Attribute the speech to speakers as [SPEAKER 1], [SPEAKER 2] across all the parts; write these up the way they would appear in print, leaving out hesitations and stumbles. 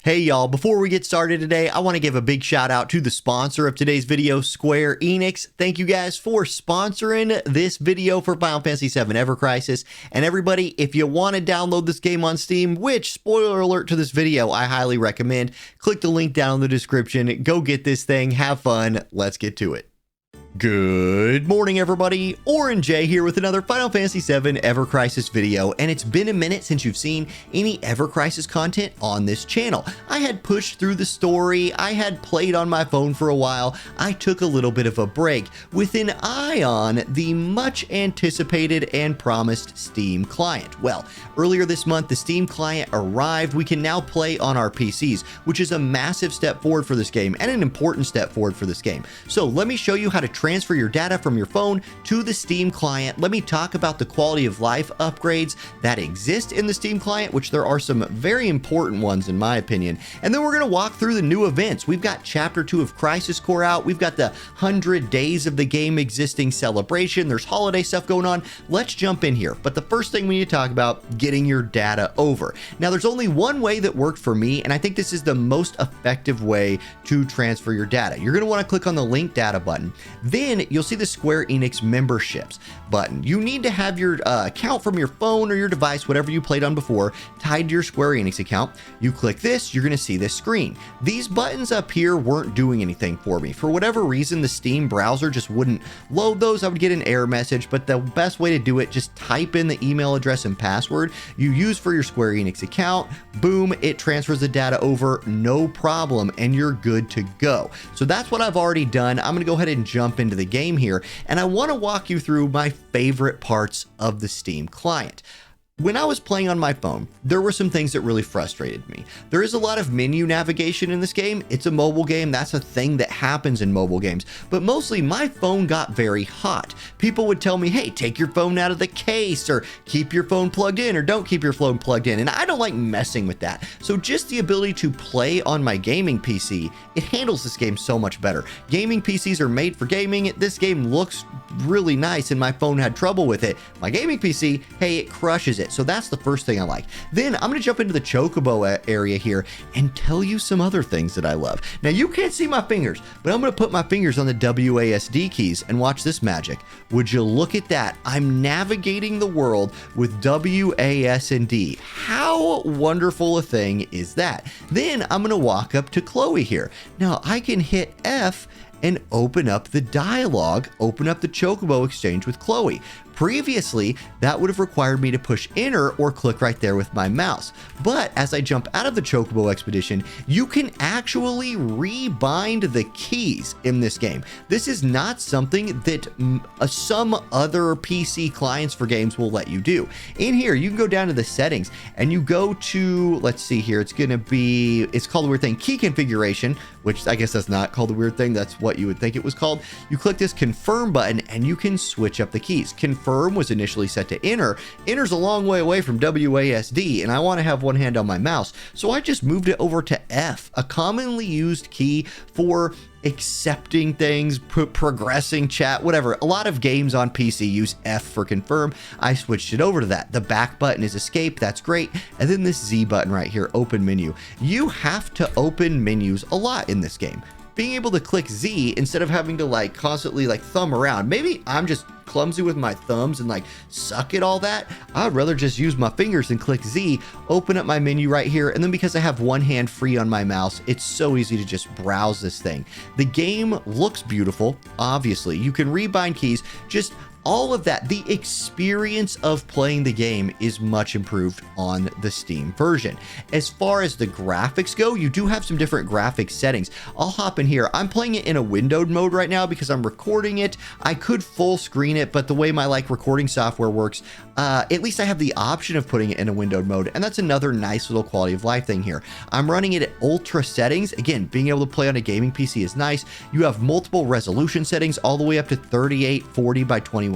[SPEAKER 1] Hey y'all, before we get started today, I want to give a big shout out to the sponsor of today's video, Square Enix. Thank you guys for sponsoring this video for Final Fantasy VII Ever Crisis. And everybody, if you want to download this game on Steam, which, spoiler alert to this video, I highly recommend, click the link down in the description, go get this thing, have fun, let's get to it. Good morning, everybody. Orange J here with another Final Fantasy VII Ever Crisis video, and it's been a minute since you've seen any Ever Crisis content on this channel. I had pushed through the story, I had played on my phone for a while, I took a little bit of a break with an eye on the much anticipated and promised Steam client. Well, earlier this month, the Steam client arrived. We can now play on our PCs, which is a massive step forward for this game and an important step forward for this game. So let me show you how to transfer your data from your phone to the Steam client. Let me talk about the quality of life upgrades that exist in the Steam client, which there are some very important ones in my opinion. And then we're going to walk through the new events. We've got Chapter 2 of Crisis Core out. We've got the 100 days of the game existing celebration. There's holiday stuff going on. Let's jump in here. But the first thing we need to talk about, getting your data over. Now, there's only one way that worked for me, and I think this is the most effective way to transfer your data. You're going to want to click on the link data button. Then you'll see the Square Enix memberships button. You need to have your account from your phone or your device, whatever you played on before, tied to your Square Enix account. You click this, you're going to see this screen. These buttons up here weren't doing anything for me. For whatever reason, the Steam browser just wouldn't load those. I would get an error message, but the best way to do it, just type in the email address and password you use for your Square Enix account. Boom, it transfers the data over, no problem, and you're good to go. So that's what I've already done. I'm going to go ahead and jump into the game here, and I want to walk you through my favorite parts of the Steam client. When I was playing on my phone, there were some things that really frustrated me. There is a lot of menu navigation in this game. It's a mobile game. That's a thing that happens in mobile games. But mostly my phone got very hot. People would tell me, hey, take your phone out of the case, or keep your phone plugged in, or don't keep your phone plugged in. And I don't like messing with that. So just the ability to play on my gaming PC, it handles this game so much better. Gaming PCs are made for gaming. This game looks really nice, and my phone had trouble with it. My gaming PC, hey, it crushes it. So that's the first thing I like. Then I'm going to jump into the Chocobo area here and tell you some other things that I love. Now, you can't see my fingers, but I'm going to put my fingers on the WASD keys and watch this magic. Would you look at that? I'm navigating the world with WASD. How wonderful a thing is that? Then I'm going to walk up to Chloe here. Now, I can hit F and open up the dialogue, open up the Chocobo exchange with Chloe. Previously, that would have required me to push enter or click right there with my mouse. But as I jump out of the Chocobo expedition, you can actually rebind the keys in this game. This is not something that some other PC clients for games will let you do. In here, you can go down to the settings and you go to, let's see here, it's called the weird thing, key configuration, which I guess that's not called the weird thing. That's what you would think it was called. You click this confirm button and you can switch up the keys. Confirm was initially set to enter. Enter's a long way away from WASD, and I want to have one hand on my mouse, so I just moved it over to F, a commonly used key for accepting things, progressing chat, whatever. A lot of games on PC use F for confirm. I switched it over to that. The back button is escape. That's great. And then this Z button right here, open menu. You have to open menus a lot in this game. Being able to click Z instead of having to constantly thumb around. Maybe I'm just clumsy with my thumbs and suck at all that. I'd rather just use my fingers and click Z, open up my menu right here, and then because I have one hand free on my mouse, it's so easy to just browse this thing. The game looks beautiful, obviously. You can rebind keys, just all of that. The experience of playing the game is much improved on the Steam version. As far as the graphics go, you do have some different graphics settings. I'll hop in here. I'm playing it in a windowed mode right now because I'm recording it. I could full screen it, but the way my recording software works, at least I have the option of putting it in a windowed mode, and that's another nice little quality of life thing here. I'm running it at ultra settings. Again, being able to play on a gaming PC is nice. You have multiple resolution settings all the way up to 3840 by 2160.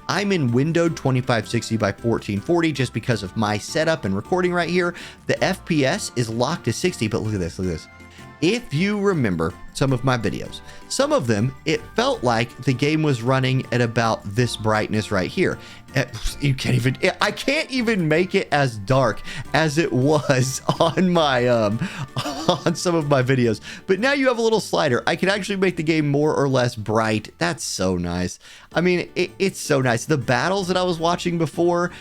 [SPEAKER 1] I'm in windowed 2560 by 1440 just because of my setup and recording right here. The FPS is locked to 60, but look at this, look at this. If you remember some of my videos, some of them, it felt like the game was running at about this brightness right here. I can't even make it as dark as it was on my, on some of my videos. But now you have a little slider. I can actually make the game more or less bright. That's so nice. I mean, it's so nice. The battles that I was watching before,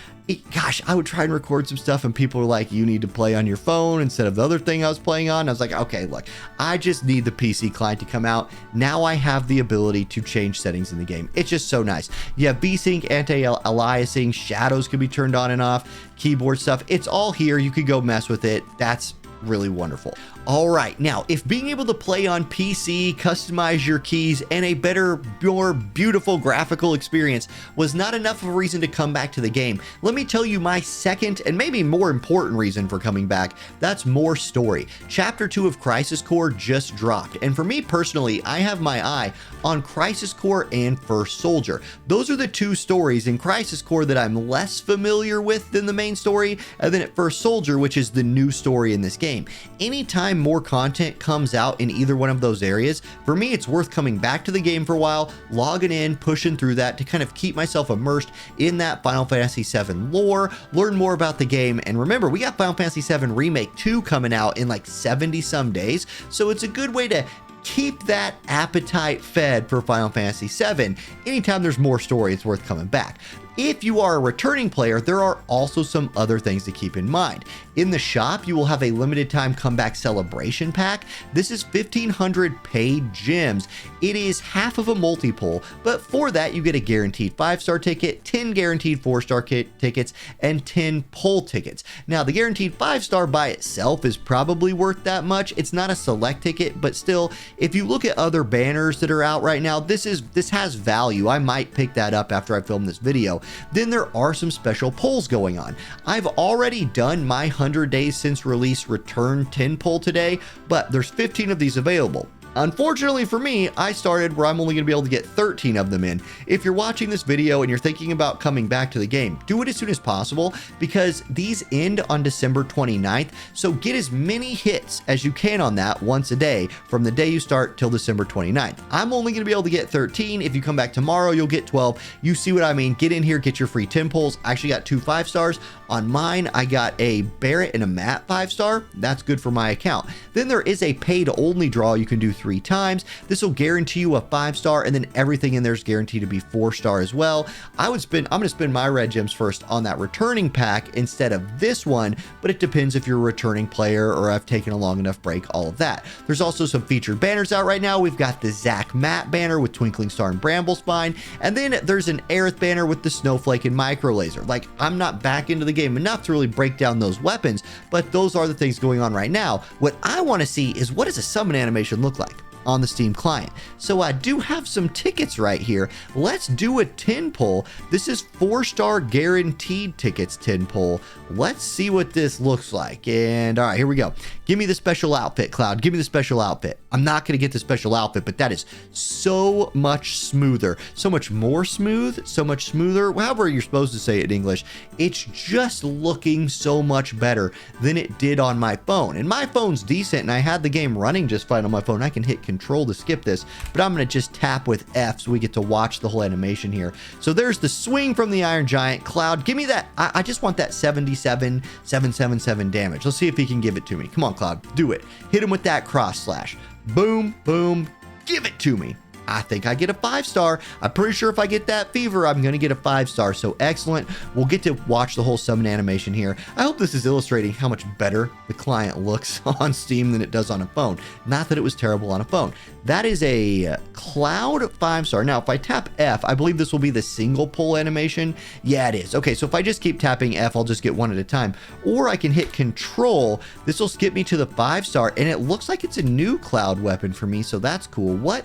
[SPEAKER 1] gosh, I would try and record some stuff and people were like, you need to play on your phone instead of the other thing I was playing on. I was like, okay, look, I just need the PC client to come out. Now I have the ability to change settings in the game. It's just so nice. You have VSync, anti-aliasing, shadows can be turned on and off, keyboard stuff. It's all here. You could go mess with it. That's really wonderful. All right, now if being able to play on PC, customize your keys, and a better, more beautiful graphical experience was not enough of a reason to come back to the game, let me tell you my second and maybe more important reason for coming back. That's more story. Chapter 2 of Crisis Core just dropped, and for me personally, I have my eye on Crisis Core and First Soldier. Those are the two stories in Crisis Core that I'm less familiar with than the main story, and then at First Soldier, which is the new story in this game. Anytime more content comes out in either one of those areas, for me it's worth coming back to the game for a while, logging in, pushing through that to kind of keep myself immersed in that Final Fantasy VII lore, learn more about the game. And remember, we got Final Fantasy VII Remake 2 coming out in like 70 some days, so it's a good way to keep that appetite fed for Final Fantasy VII. Anytime there's more story, it's worth coming back. If you are a returning player, there are also some other things to keep in mind. In the shop, you will have a limited time comeback celebration pack. This is 1,500 paid gems. It is half of a multi-pull, but for that you get a guaranteed 5-star ticket, 10 guaranteed 4-star tickets, and 10 pull tickets. Now, the guaranteed 5-star by itself is probably worth that much. It's not a select ticket, but still, if you look at other banners that are out right now, this has value. I might pick that up after I film this video. Then there are some special pulls going on. I've already done my 100 days since release return 10 pull today, but there's 15 of these available. Unfortunately for me, I started where I'm only going to be able to get 13 of them in. If you're watching this video and you're thinking about coming back to the game, do it as soon as possible because these end on December 29th. So get as many hits as you can on that once a day from the day you start till December 29th. I'm only going to be able to get 13. If you come back tomorrow, you'll get 12. You see what I mean? Get in here, get your free 10 pulls. I actually got 2 5-stars. On mine, I got a Barrett and a Matt 5-star. That's good for my account. Then there is a paid only draw you can do 3 times. This will guarantee you a 5-star, and then everything in there is guaranteed to be 4-star as well. I'm going to spend my red gems first on that returning pack instead of this one, but it depends if you're a returning player or I've taken a long enough break, all of that. There's also some featured banners out right now. We've got the Zach Matt banner with Twinkling Star and Bramble Spine, and then there's an Aerith banner with the Snowflake and Micro Laser. Like, I'm not back into the game enough to really break down those weapons, but those are the things going on right now. What I want to see is, what does a summon animation look like on the Steam client? So I do have some tickets right here. Let's do a 10 pull. This is 4-star guaranteed tickets 10 pull. Let's see what this looks like. And all right, here we go. Give me the special outfit, Cloud. Give me the special outfit. I'm not going to get the special outfit, but that is so much smoother, so much more smooth, so much smoother, however you're supposed to say it in English. It's just looking so much better than it did on my phone. And my phone's decent, and I had the game running just fine on my phone. I can hit control to skip this, but I'm going to just tap with F so we get to watch the whole animation here. So there's the swing from the Iron Giant. Cloud, give me that. I just want that 777 damage. Let's see if he can give it to me. Come on, Cloud, do it. Hit him with that cross slash. Boom, boom, give it to me. I think I get a 5-star. I'm pretty sure if I get that fever, I'm going to get a 5-star. So excellent. We'll get to watch the whole summon animation here. I hope this is illustrating how much better the client looks on Steam than it does on a phone. Not that it was terrible on a phone. That is a Cloud 5-star. Now, if I tap F, I believe this will be the single pull animation. Yeah, it is. Okay, so if I just keep tapping F, I'll just get one at a time. Or I can hit Control. This will skip me to the 5-star, and it looks like it's a new Cloud weapon for me, so that's cool. What?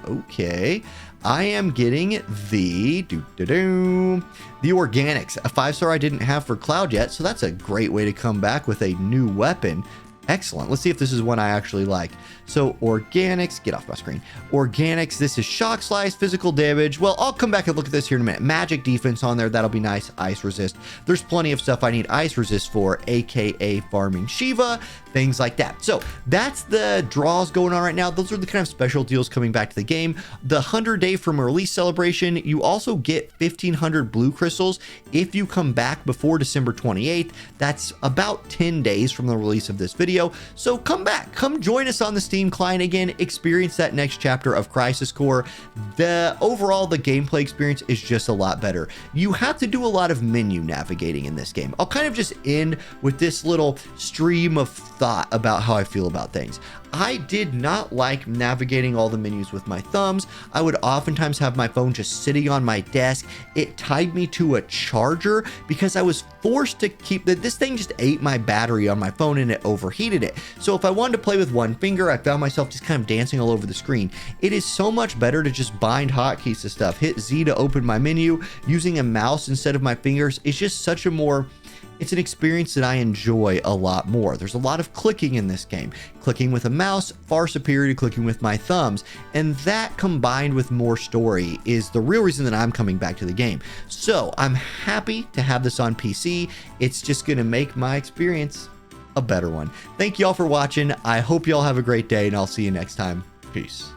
[SPEAKER 1] Okay, I am getting the Organics, a 5-star I didn't have for Cloud yet, so that's a great way to come back with a new weapon. Excellent. Let's see if this is one I actually like. So organics, get off my screen. Organics, this is shock slice, physical damage. Well, I'll come back and look at this here in a minute. Magic defense on there, that'll be nice. Ice resist. There's plenty of stuff I need ice resist for, aka farming Shiva, things like that. So that's the draws going on right now. Those are the kind of special deals coming back to the game. The 100-day from release celebration, you also get 1,500 blue crystals if you come back before December 28th. That's about 10 days from the release of this video. So come back, come join us on the Steam client again, experience that next chapter of Crisis Core. The gameplay experience is just a lot better. You have to do a lot of menu navigating in this game. I'll kind of just end with this little stream of thought about how I feel about things. I did not like navigating all the menus with my thumbs. I would oftentimes have my phone just sitting on my desk. It tied me to a charger because I was forced to keep this thing just ate my battery on my phone and it overheated it. So if I wanted to play with one finger, I found myself just kind of dancing all over the screen. It is so much better to just bind hotkeys to stuff. Hit Z to open my menu. Using a mouse instead of my fingers is just such a more... It's an experience that I enjoy a lot more. There's a lot of clicking in this game. Clicking with a mouse, far superior to clicking with my thumbs. And that combined with more story is the real reason that I'm coming back to the game. So I'm happy to have this on PC. It's just going to make my experience a better one. Thank you all for watching. I hope you all have a great day and I'll see you next time. Peace.